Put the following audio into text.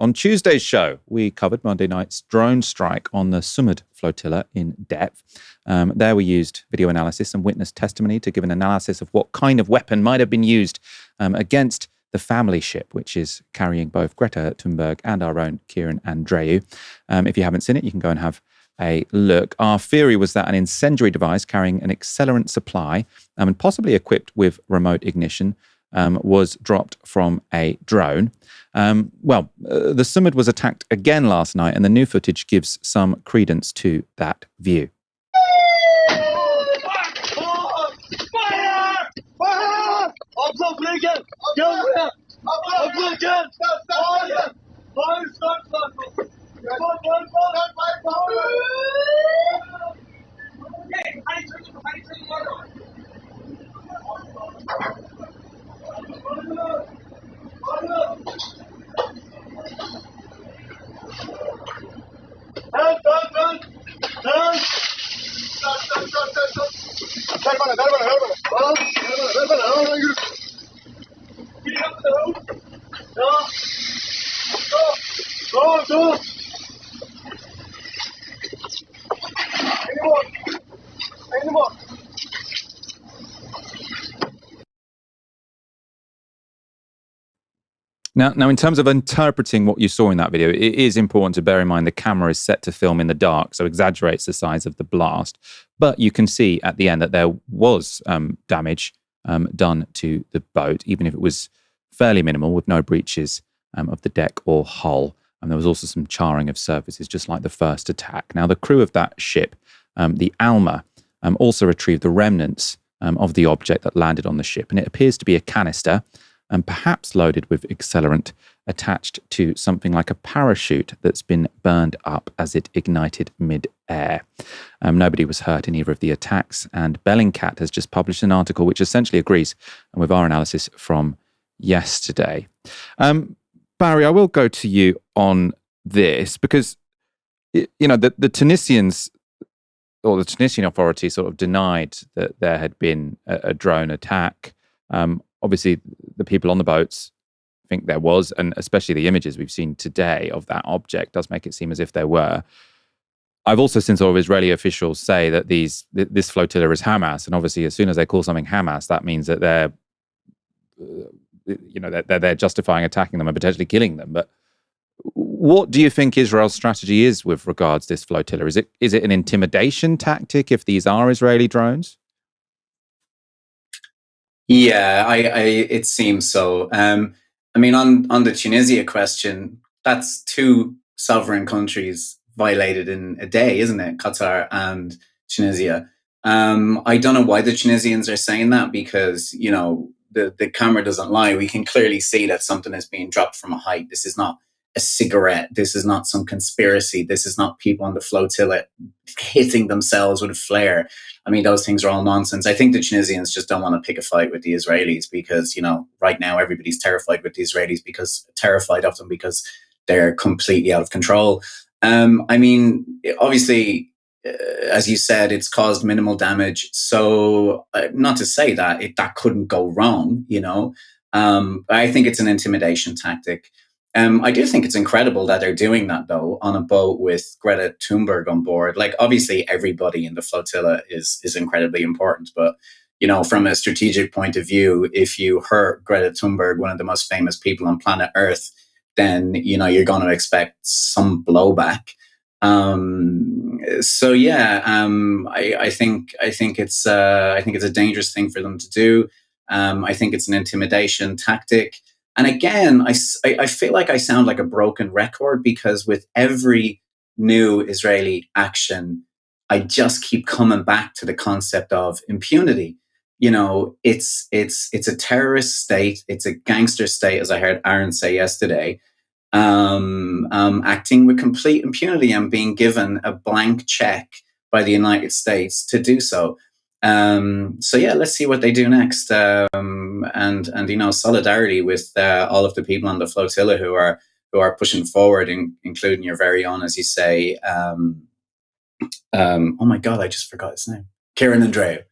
On Tuesday's show, we covered Monday night's drone strike on the Sumud Flotilla in depth. There we used video analysis and witness testimony to give an analysis of what kind of weapon might have been used against the family ship, which is carrying both Greta Thunberg and our own Kieran Andreou. If you haven't seen it, you can go and have a look. Our theory was that an incendiary device carrying an accelerant supply and possibly equipped with remote ignition was dropped from a drone. The Sumud was attacked again last night, and the new footage gives some credence to that view. Now, in terms of interpreting what you saw in that video, it is important to bear in mind the camera is set to film in the dark, so exaggerates the size of the blast. But you can see at the end that there was damage done to the boat, even if it was fairly minimal, with no breaches of the deck or hull. And there was also some charring of surfaces, just like the first attack. Now, the crew of that ship, the Alma, also retrieved the remnants of the object that landed on the ship. And it appears to be a canister, and perhaps loaded with accelerant attached to something like a parachute that's been burned up as it ignited mid-air. Nobody was hurt in either of the attacks, and Bellingcat has just published an article which essentially agrees with our analysis from yesterday. Barry, I will go to you on this because, the Tunisians or the Tunisian authorities sort of denied that there had been a drone attack. Obviously, the people on the boats think there was, and especially the images we've seen today of that object does make it seem as if there were. I've also seen sort of Israeli officials say that this flotilla is Hamas, and obviously, as soon as they call something Hamas, that means that they're justifying attacking them and potentially killing them. But what do you think Israel's strategy is with regards to this flotilla? Is it an intimidation tactic if these are Israeli drones? Yeah, it seems so. On the Tunisia question, that's two sovereign countries violated in a day, isn't it? Qatar and Tunisia. I don't know why the Tunisians are saying that because, the camera doesn't lie. We can clearly see that something is being dropped from a height. This is not a cigarette. This is not some conspiracy. This is not people on the flotilla hitting themselves with a flare. Those things are all nonsense. I think the Tunisians just don't want to pick a fight with the Israelis because, right now everybody's terrified with the Israelis terrified of them because they're completely out of control. Obviously, as you said, it's caused minimal damage. So not to say that that couldn't go wrong, I think it's an intimidation tactic. I do think it's incredible that they're doing that, though, on a boat with Greta Thunberg on board. Like, obviously, everybody in the flotilla is incredibly important. But, from a strategic point of view, if you hurt Greta Thunberg, one of the most famous people on planet Earth, then, you're going to expect some blowback. I think it's a dangerous thing for them to do. I think it's an intimidation tactic. And again, I feel like I sound like a broken record because with every new Israeli action, I just keep coming back to the concept of impunity. It's a terrorist state. It's a gangster state, as I heard Aaron say yesterday, acting with complete impunity and being given a blank check by the United States to do so. Let's see what they do next. And solidarity with all of the people on the flotilla who are pushing forward, including your very own, as you say. Oh my God, I just forgot his name. Kieran Andreou.